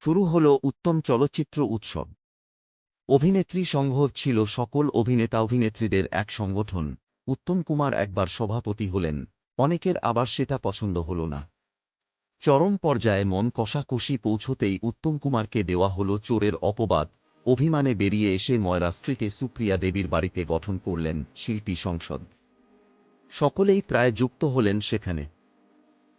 শুরু হলো উত্তম চলচ্চিত্র উৎসব। অভিনেত্রী সংঘ ছিল সকল অভিনেতা অভিনেত্রীদের এক সংগঠন। উত্তম কুমার একবার সভাপতি হলেন, অনেকের আবার সেটা পছন্দ হল না। চরম পর্যায়ে মন কষাকষি পৌঁছতেই উত্তম কুমারকে দেওয়া হল চোরের অপবাদ। অভিমানে বেরিয়ে এসে ময়রা স্ট্রিটে সুপ্রিয়া দেবীর বাড়িতে গঠন করলেন শিল্পী সংসদ। সকলেই প্রায় যুক্ত হলেন সেখানে।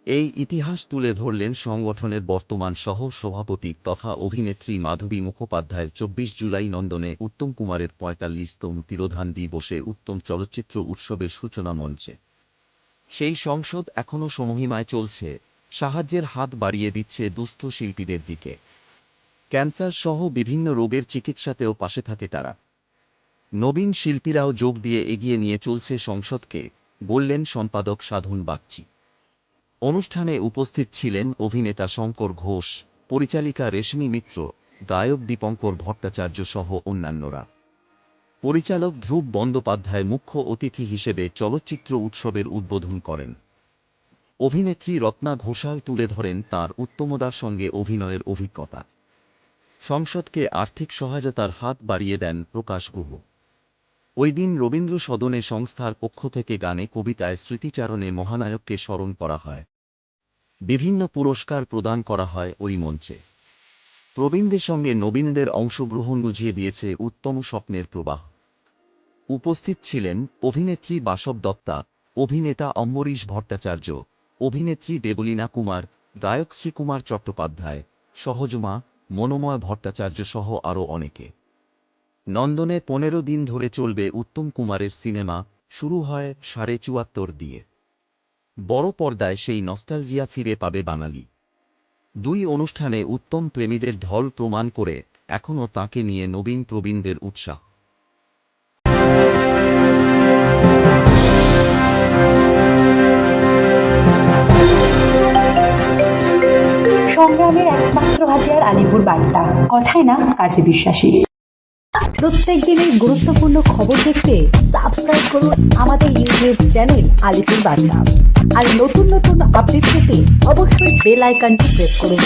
এই ইতিহাস তুলে ধরলেন সংগঠনের বর্তমান সহ সভাপতি তথা অভিনেত্রী মাধবী মুখোপাধ্যায়। ২৪ জুলাই লন্ডনে উত্তম কুমারের ৪৫তম তিরোধান দিবসে উত্তম চলচ্চিত্র উৎসবের সূচনা মঞ্চে। সেই সংসদ এখনও সমহিমায় চলছে, সাহায্যের হাত বাড়িয়ে দিচ্ছে দুস্থ শিল্পীদের দিকে। ক্যান্সার সহ বিভিন্ন রোগের চিকিৎসাতেও পাশে থাকে তারা। নবীন শিল্পীরাও যোগ দিয়ে এগিয়ে নিয়ে চলছে সংসদকে, বললেন সম্পাদক সাধন বাগচি। অনুষ্ঠানে উপস্থিত ছিলেন অভিনেতা শঙ্কর ঘোষ, পরিচালিকা রেশমী মিত্র, গায়ক দীপঙ্কর ভট্টাচার্য সহ অন্যান্যরা। পরিচালক ধ্রুব বন্দ্যোপাধ্যায় মুখ্য অতিথি হিসেবে চলচ্চিত্র উৎসবের উদ্বোধন করেন। অভিনেত্রী রত্না ঘোষাল তুলে ধরেন তাঁর উত্তমদার সঙ্গে অভিনয়ের অভিজ্ঞতা। সংসদকে আর্থিক সহায়তার হাত বাড়িয়ে দেন প্রকাশ গুহ। ওই দিন রবীন্দ্র সদনে সংস্থার পক্ষ থেকে গানে কবিতায় স্মৃতিচারণে মহানায়ককে স্মরণ করা হয়। বিভিন্ন পুরস্কার প্রদান করা হয় ওই মঞ্চে। প্রবীণদের সঙ্গে নবীনদের অংশগ্রহণ বুঝিয়ে দিয়েছে উত্তম স্বপ্নের প্রবাহ। উপস্থিত ছিলেন অভিনেত্রী বাসব দত্তা, অভিনেতা অম্বরীশ ভট্টাচার্য, অভিনেত্রী দেবলীনা কুমার, গায়ক শ্রীকুমার চট্টোপাধ্যায়, সহজমা, মনোময় ভট্টাচার্য সহ আরও অনেকে। নন্দনে ১৫ দিন ধরে চলবে উত্তম কুমারের সিনেমা। শুরু হয় ৭৪.৫ দিয়ে। বড় পর্দায় সেই নস্টালজিয়া ফিরে পাবে বাঙালি। দুই অনুষ্ঠানে উত্তম প্রেমীদের ঢল প্রমাণ করে এখনও তাঁকে নিয়ে নবীন প্রবীণদের উৎসাহ। সংগ্রামের একমাত্র হাতিয়ার আলিপুর বার্তা, কথায় না কাজে বিশ্বাসী। প্রত্যেক দিনের গুরুত্বপূর্ণ খবর দেখতে সাবস্ক্রাইব করুন আমাদের ইউটিউব চ্যানেল আলিপুর বার্তা। আর নতুন নতুন আপডেট পেতে অবশ্যই বেল আইকনটি প্রেস করুন।